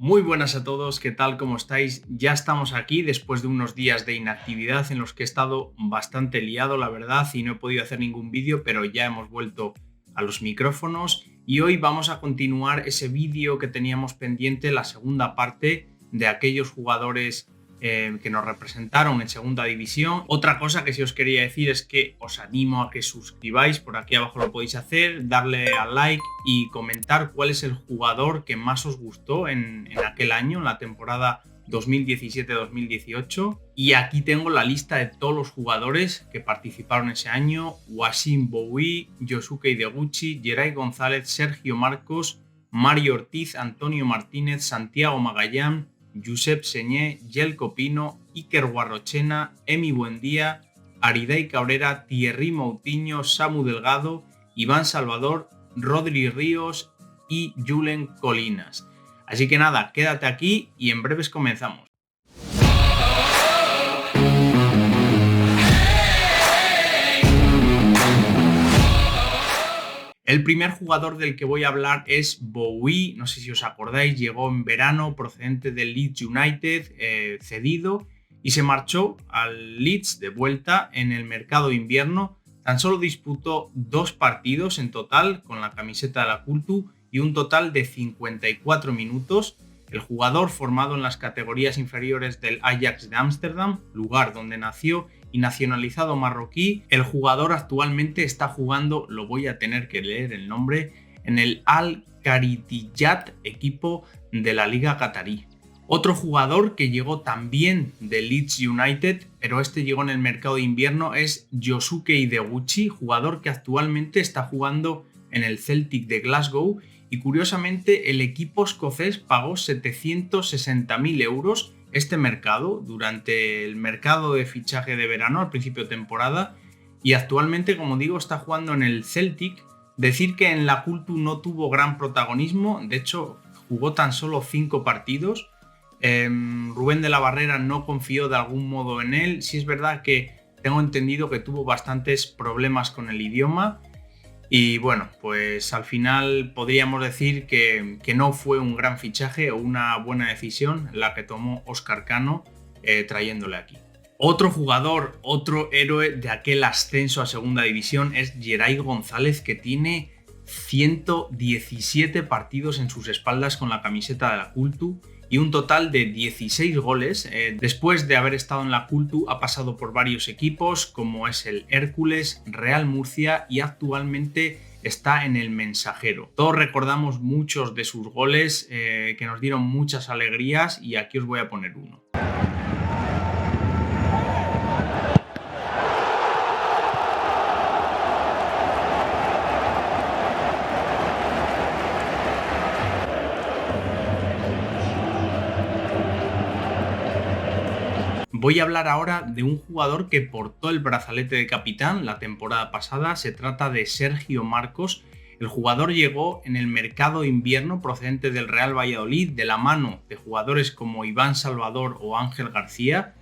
Muy buenas a todos, ¿qué tal? ¿Cómo estáis? Ya estamos aquí después de unos días de inactividad en los que he estado bastante liado, la verdad, y no he podido hacer ningún vídeo, pero ya hemos vuelto a los micrófonos y hoy vamos a continuar ese vídeo que teníamos pendiente, la segunda parte de aquellos jugadores que nos representaron en segunda división. Otra cosa que sí os quería decir es que os animo a que suscribáis, por aquí abajo lo podéis hacer, darle al like y comentar cuál es el jugador que más os gustó en aquel año, en la temporada 2017-2018. Y aquí tengo la lista de todos los jugadores que participaron ese año: Wasim Boui, Yosuke Ideguchi, Geray González, Sergio Marcos, Mario Ortiz, Antonio Martínez, Santiago Magallán, Josep Señé, Jelko Pino, Iker Guarrochena, Emi Buendía, Aridai Cabrera, Thierry Moutinho, Samu Delgado, Iván Salvador, Rodri Ríos y Julen Colinas. Así que nada, quédate aquí y en breves comenzamos. El primer jugador del que voy a hablar es Boui, no sé si os acordáis, llegó en verano procedente del Leeds United, cedido, y se marchó al Leeds de vuelta en el mercado de invierno. Tan solo disputó 2 partidos en total con la camiseta de la Cultu y un total de 54 minutos. El jugador, formado en las categorías inferiores del Ajax de Ámsterdam, lugar donde nació, y nacionalizado marroquí, el jugador actualmente está jugando, lo voy a tener que leer el nombre, en el Al-Kharitiyat, equipo de la Liga Qatarí. Otro jugador que llegó también del Leeds United, pero este llegó en el mercado de invierno, es Yosuke Ideguchi, jugador que actualmente está jugando en el Celtic de Glasgow, y curiosamente el equipo escocés pagó 760.000 euros este mercado durante el mercado de fichaje de verano al principio de temporada, y actualmente, como digo, está jugando en el Celtic. Decir que en la Cultu no tuvo gran protagonismo, de hecho jugó tan solo 5 partidos. Rubén de la Barrera no confió de algún modo en él. Sí es verdad que tengo entendido que tuvo bastantes problemas con el idioma. Y bueno, pues al final podríamos decir que no fue un gran fichaje o una buena decisión la que tomó Óscar Cano trayéndole aquí. Otro jugador, otro héroe de aquel ascenso a segunda división es Geray González, que tiene 117 partidos en sus espaldas con la camiseta de la Cultu y un total de 16 goles. Después de haber estado en la Cultu ha pasado por varios equipos como es el Hércules, Real Murcia y actualmente está en el Mensajero. Todos recordamos muchos de sus goles que nos dieron muchas alegrías, y aquí os voy a poner uno. Voy a hablar ahora de un jugador que portó el brazalete de capitán la temporada pasada. Se trata de Sergio Marcos. El jugador llegó en el mercado de invierno procedente del Real Valladolid de la mano de jugadores como Iván Salvador o Ángel García,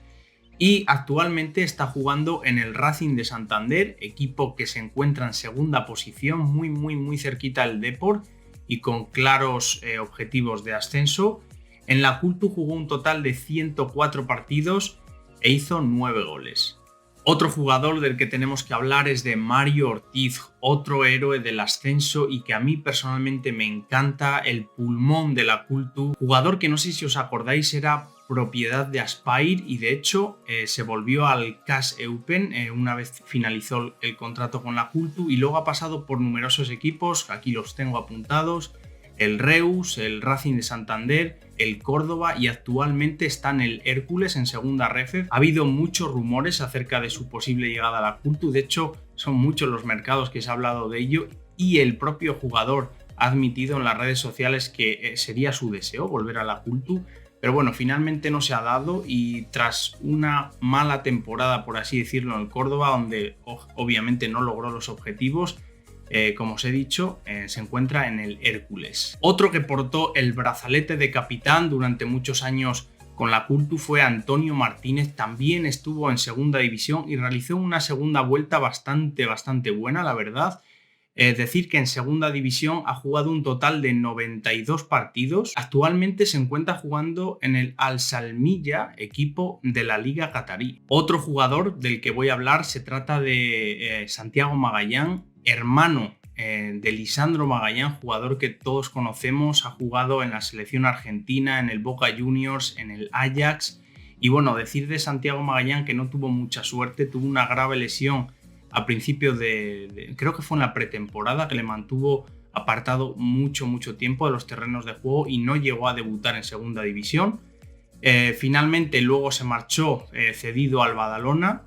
y actualmente está jugando en el Racing de Santander, equipo que se encuentra en segunda posición, muy cerquita del Depor y con claros objetivos de ascenso. En la Cultu jugó un total de 104 partidos e hizo 9 goles. Otro jugador del que tenemos que hablar es de Mario Ortiz, otro héroe del ascenso y que a mí personalmente me encanta, el pulmón de la Cultu. Jugador que no sé si os acordáis era propiedad de Aspire y de hecho se volvió al CAS Eupen una vez finalizó el contrato con la Cultu, y luego ha pasado por numerosos equipos, aquí los tengo apuntados: el Reus, el Racing de Santander, el Córdoba, y actualmente está en el Hércules en segunda ref. Ha habido muchos rumores acerca de su posible llegada a la Cultu, de hecho son muchos los mercados que se ha hablado de ello, y el propio jugador ha admitido en las redes sociales que sería su deseo volver a la Cultu, pero bueno, finalmente no se ha dado, y tras una mala temporada, por así decirlo, en el Córdoba, donde obviamente no logró los objetivos, como os he dicho, se encuentra en el Hércules. Otro que portó el brazalete de capitán durante muchos años con la Cultu fue Antonio Martínez. También estuvo en segunda división y realizó una segunda vuelta bastante buena, la verdad. Es decir, que en segunda división ha jugado un total de 92 partidos. Actualmente se encuentra jugando en el Al-Salmiya, equipo de la Liga Qatarí. Otro jugador del que voy a hablar se trata de Santiago Magallán, hermano de Lisandro Magallán, jugador que todos conocemos. Ha jugado en la selección argentina, en el Boca Juniors, en el Ajax. Y bueno, decir de Santiago Magallán que no tuvo mucha suerte, tuvo una grave lesión a principios creo que fue en la pretemporada, que le mantuvo apartado mucho tiempo de los terrenos de juego y no llegó a debutar en segunda división. Finalmente luego se marchó cedido al Badalona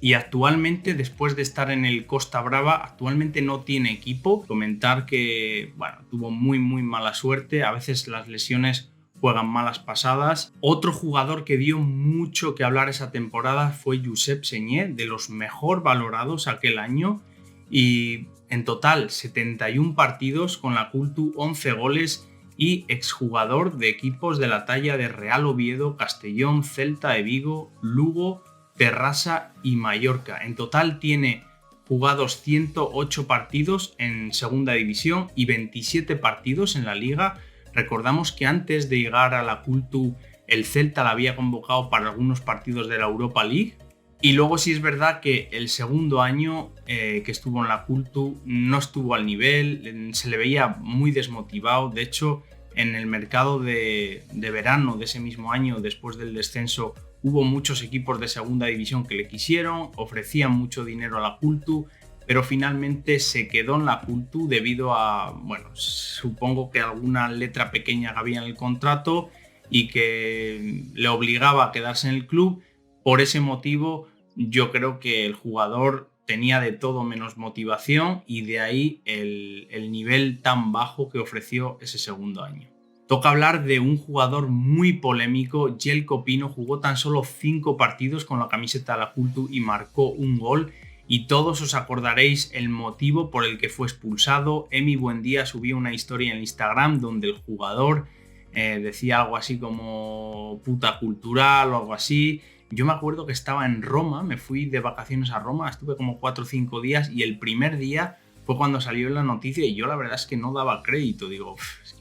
y actualmente, después de estar en el Costa Brava, actualmente no tiene equipo. Comentar que bueno, tuvo muy mala suerte, a veces las lesiones juegan malas pasadas. Otro jugador que dio mucho que hablar esa temporada fue Josep Señé, de los mejor valorados aquel año, y en total 71 partidos con la Cultu, 11 goles, y exjugador de equipos de la talla de Real Oviedo, Castellón, Celta de Vigo, Lugo, Terrassa y Mallorca. En total tiene jugados 108 partidos en segunda división y 27 partidos en la liga. Recordamos que antes de llegar a la Cultu, el Celta la había convocado para algunos partidos de la Europa League. Y luego sí es verdad que el segundo año que estuvo en la Cultu no estuvo al nivel, se le veía muy desmotivado. De hecho, en el mercado de verano de ese mismo año, después del descenso, hubo muchos equipos de segunda división que le quisieron, ofrecían mucho dinero a la Cultu, pero finalmente se quedó en la Cultu debido a, bueno, supongo que alguna letra pequeña que había en el contrato y que le obligaba a quedarse en el club. Por ese motivo, yo creo que el jugador tenía de todo menos motivación y de ahí el nivel tan bajo que ofreció ese segundo año. Toca hablar de un jugador muy polémico. Jelko Pino jugó tan solo 5 partidos con la camiseta de la Cultu y marcó un gol. Y todos os acordaréis el motivo por el que fue expulsado. Emi Buendía subió una historia en Instagram donde el jugador decía algo así como puta cultural o algo así. Yo me acuerdo que estaba en Roma, me fui de vacaciones a Roma, estuve como 4 o 5 días y el primer día fue cuando salió la noticia y yo la verdad es que no daba crédito. Digo,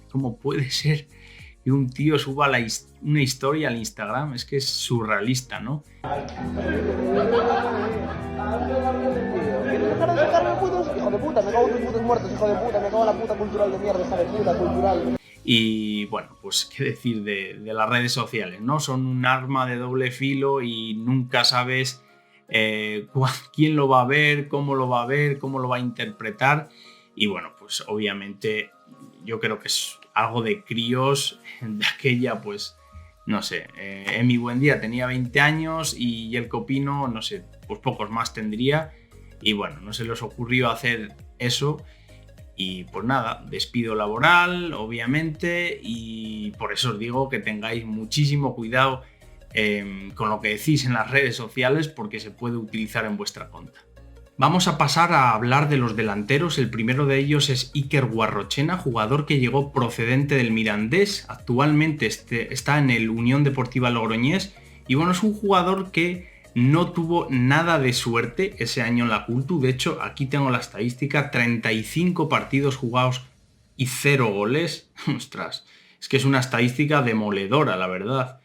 ¿cómo puede ser que un tío suba una historia al Instagram? Es que es surrealista, ¿no? Y bueno, pues qué decir de las redes sociales, ¿no? Son un arma de doble filo y nunca sabes quién lo va a ver, cómo lo va a interpretar. Y bueno, pues obviamente yo creo que es algo de críos de aquella, pues no sé, Emi Buendía tenía 20 años y Jelko Pino, no sé, pues pocos más tendría. Y bueno, no se les ocurrió hacer eso. Y pues nada, despido laboral, obviamente, y por eso os digo que tengáis muchísimo cuidado con lo que decís en las redes sociales porque se puede utilizar en vuestra contra. Vamos a pasar a hablar de los delanteros. El primero de ellos es Iker Guarrochena, jugador que llegó procedente del Mirandés. Actualmente está en el Unión Deportiva Logroñés y bueno, es un jugador que no tuvo nada de suerte ese año en la Cultu. De hecho, aquí tengo la estadística, 35 partidos jugados y 0 goles. Ostras, es que es una estadística demoledora, la verdad.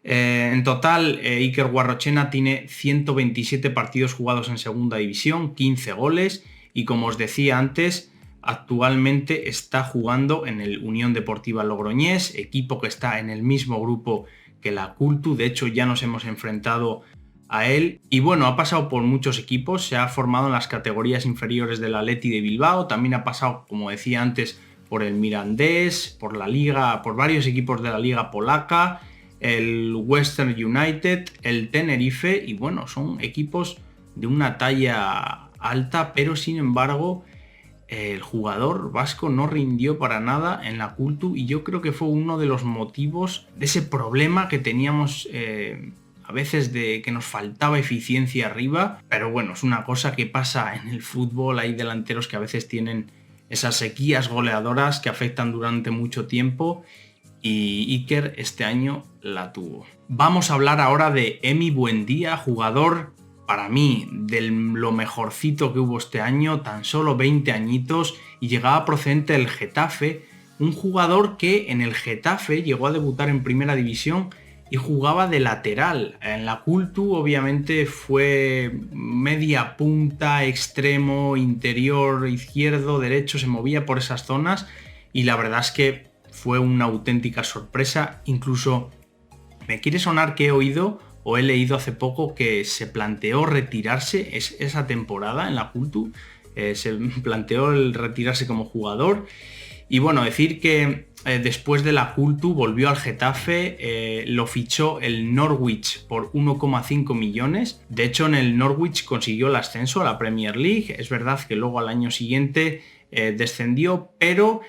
En total, Iker Guarrochena tiene 127 partidos jugados en segunda división, 15 goles y como os decía antes, actualmente está jugando en el Unión Deportiva Logroñés, equipo que está en el mismo grupo que la Cultu. De hecho, ya nos hemos enfrentado a él y bueno, ha pasado por muchos equipos, se ha formado en las categorías inferiores del Athletic de Bilbao, también ha pasado, como decía antes, por el Mirandés, por la Liga, por varios equipos de la Liga Polaca, el Western United, el Tenerife y bueno, son equipos de una talla alta, pero sin embargo el jugador vasco no rindió para nada en la Cultu y yo creo que fue uno de los motivos de ese problema que teníamos a veces de que nos faltaba eficiencia arriba, pero bueno, es una cosa que pasa en el fútbol, hay delanteros que a veces tienen esas sequías goleadoras que afectan durante mucho tiempo y Iker este año la tuvo. Vamos a hablar ahora de Emi Buendía, jugador para mí, de lo mejorcito que hubo este año, tan solo 20 añitos, y llegaba procedente del Getafe, un jugador que en el Getafe llegó a debutar en primera división y jugaba de lateral. En la Cultu obviamente fue media punta, extremo, interior, izquierdo, derecho, se movía por esas zonas y la verdad es que fue una auténtica sorpresa. Incluso me quiere sonar que he oído o he leído hace poco que se planteó retirarse esa temporada en la Cultu, se planteó el retirarse como jugador. Y bueno, decir que después de la Cultu volvió al Getafe, lo fichó el Norwich por 1,5 millones. De hecho, en el Norwich consiguió el ascenso a la Premier League. Es verdad que luego al año siguiente descendió, pero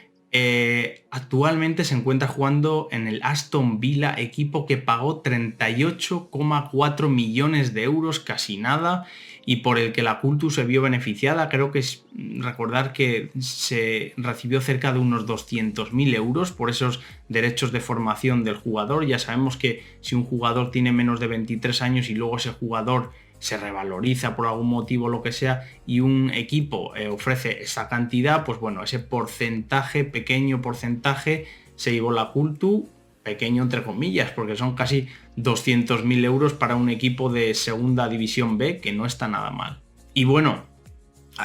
actualmente se encuentra jugando en el Aston Villa, equipo que pagó 38,4 millones de euros, casi nada, y por el que la Cultu se vio beneficiada. Creo que es recordar que se recibió cerca de unos 200.000 euros por esos derechos de formación del jugador. Ya sabemos que si un jugador tiene menos de 23 años y luego ese jugador se revaloriza por algún motivo, lo que sea, y un equipo ofrece esa cantidad, pues bueno, ese porcentaje, pequeño porcentaje, se llevó la Cultu, pequeño entre comillas, porque son casi 200.000 euros para un equipo de segunda división B, que no está nada mal. Y bueno,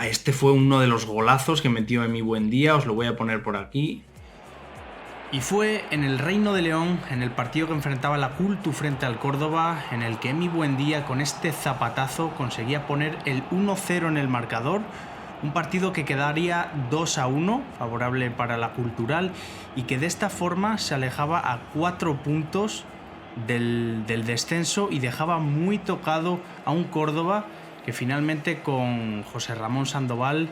este fue uno de los golazos que metió Emi Buendía, os lo voy a poner por aquí. Y fue en el Reino de León, en el partido que enfrentaba la Cultu frente al Córdoba, en el que Emi Buendía con este zapatazo conseguía poner el 1-0 en el marcador. Un partido que quedaría 2-1, favorable para la Cultural, y que de esta forma se alejaba a 4 puntos del descenso y dejaba muy tocado a un Córdoba que finalmente con José Ramón Sandoval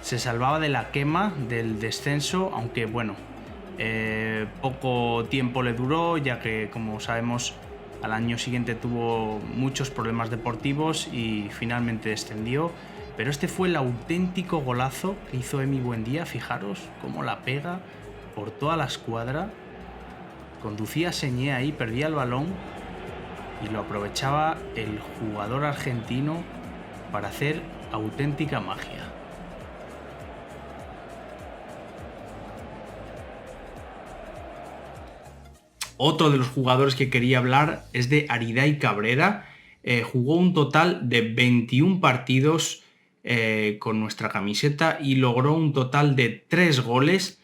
se salvaba de la quema del descenso, aunque bueno, poco tiempo le duró, ya que como sabemos al año siguiente tuvo muchos problemas deportivos y finalmente descendió. Pero este fue el auténtico golazo que hizo Emi Buendía. Fijaros cómo la pega por toda la escuadra, conducía Señé ahí, perdía el balón y lo aprovechaba el jugador argentino para hacer auténtica magia. Otro de los jugadores que quería hablar es de Aridai Cabrera. Jugó un total de 21 partidos con nuestra camiseta y logró un total de 3 goles.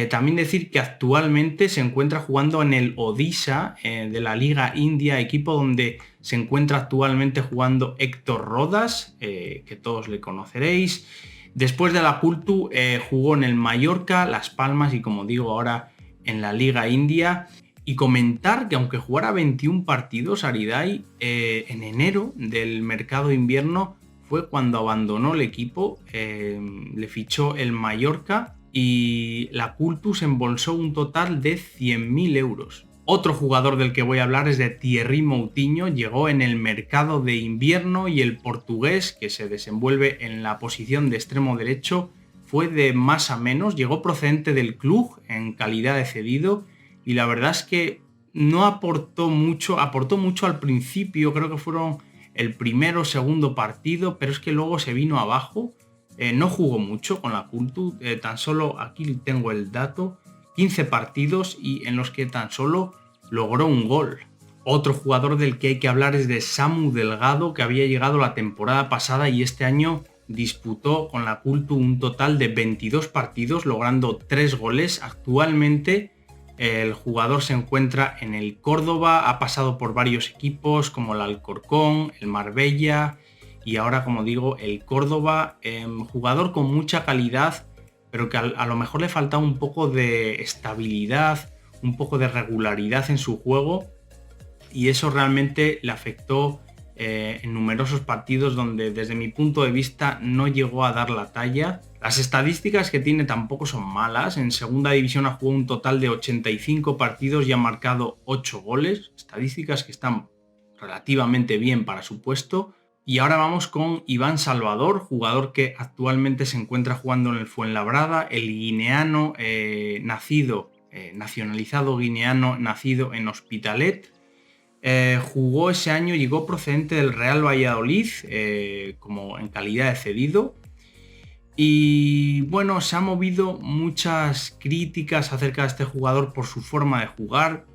También decir que actualmente se encuentra jugando en el Odisha de la Liga India, equipo donde se encuentra actualmente jugando Héctor Rodas, que todos le conoceréis. Después de la Cultu jugó en el Mallorca, Las Palmas y, como digo ahora, en la Liga India. Y comentar que aunque jugara 21 partidos, Aridai en enero del mercado invierno fue cuando abandonó el equipo, le fichó el Mallorca y la Cultu se embolsó un total de 100.000 euros. Otro jugador del que voy a hablar es de Thierry Moutinho, llegó en el mercado de invierno y el portugués, que se desenvuelve en la posición de extremo derecho, fue de más a menos, llegó procedente del club en calidad de cedido. Y la verdad es que no aportó mucho al principio, creo que fueron el primero o segundo partido, pero es que luego se vino abajo, no jugó mucho con la Cultu, tan solo, aquí tengo el dato, 15 partidos y en los que tan solo logró un gol. Otro jugador del que hay que hablar es de Samu Delgado, que había llegado la temporada pasada y este año disputó con la Cultu un total de 22 partidos, logrando 3 goles. Actualmente el jugador se encuentra en el Córdoba, ha pasado por varios equipos como el Alcorcón, el Marbella y ahora, como digo, el Córdoba. Jugador con mucha calidad, pero que a lo mejor le falta un poco de estabilidad, un poco de regularidad en su juego y eso realmente le afectó en numerosos partidos donde desde mi punto de vista no llegó a dar la talla. Las estadísticas que tiene tampoco son malas. En segunda división ha jugado un total de 85 partidos y ha marcado 8 goles. Estadísticas que están relativamente bien para su puesto. Y ahora vamos con Iván Salvador, jugador que actualmente se encuentra jugando en el Fuenlabrada, el guineano nacionalizado guineano, nacido en Hospitalet. Jugó ese año, llegó procedente del Real Valladolid como en calidad de cedido. Y bueno, se han movido muchas críticas acerca de este jugador por su forma de jugar,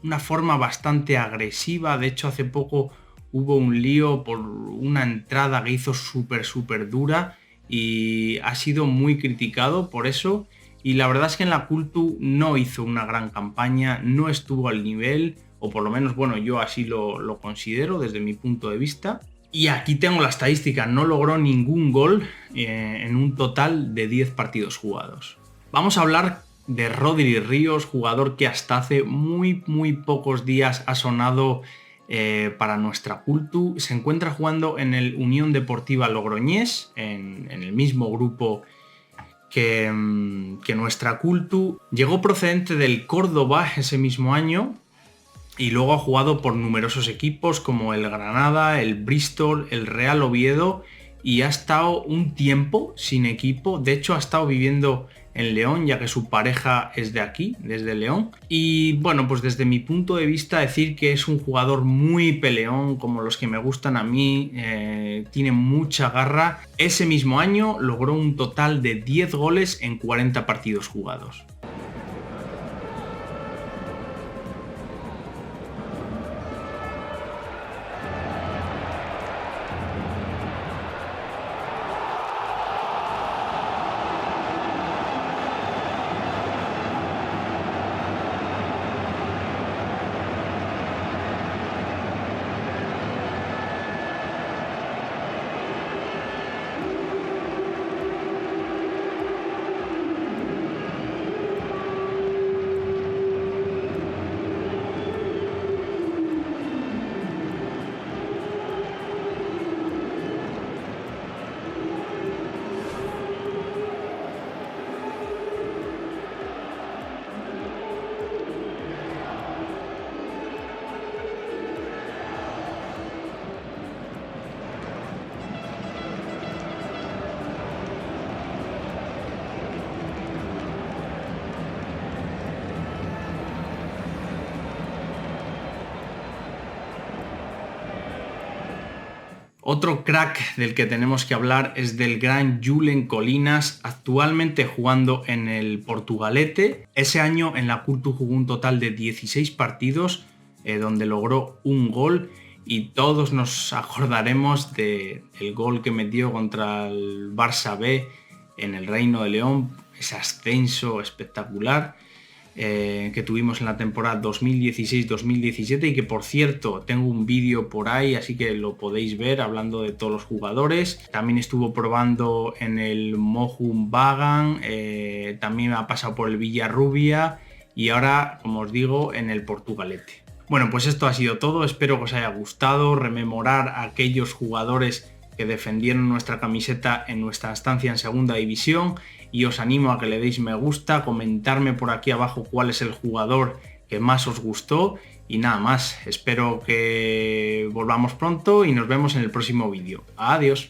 una forma bastante agresiva. De hecho, hace poco hubo un lío por una entrada que hizo súper dura y ha sido muy criticado por eso. Y la verdad es que en la Cultu no hizo una gran campaña, no estuvo al nivel, o por lo menos, bueno, yo así lo considero desde mi punto de vista. Y aquí tengo la estadística, no logró ningún gol en un total de 10 partidos jugados. Vamos a hablar de Rodri Ríos, jugador que hasta hace muy pocos días ha sonado para nuestra Cultu. Se encuentra jugando en el Unión Deportiva Logroñés, en el mismo grupo que nuestra Cultu. Llegó procedente del Córdoba ese mismo año y luego ha jugado por numerosos equipos como el Granada, el Bristol, el Real Oviedo, y ha estado un tiempo sin equipo. De hecho, ha estado viviendo en León, ya que su pareja es de aquí, desde León. Y bueno, pues desde mi punto de vista, decir que es un jugador muy peleón, como los que me gustan a mí, tiene mucha garra. Ese mismo año logró un total de 10 goles en 40 partidos jugados. Otro crack del que tenemos que hablar es del gran Julen Colinas, actualmente jugando en el Portugalete. Ese año en la Cultu jugó un total de 16 partidos, donde logró un gol, y todos nos acordaremos del gol que metió contra el Barça B en el Reino de León, ese ascenso espectacular que tuvimos en la temporada 2016-2017, y que por cierto tengo un vídeo por ahí, así que lo podéis ver hablando de todos los jugadores. También estuvo probando en el Mohun Bagan, también ha pasado por el Villarrubia y ahora, como os digo, en el Portugalete. Bueno, pues esto ha sido todo, espero que os haya gustado rememorar a aquellos jugadores que defendieron nuestra camiseta en nuestra estancia en segunda división, y os animo a que le deis me gusta, comentarme por aquí abajo cuál es el jugador que más os gustó, y nada más, espero que volvamos pronto y nos vemos en el próximo vídeo. Adiós.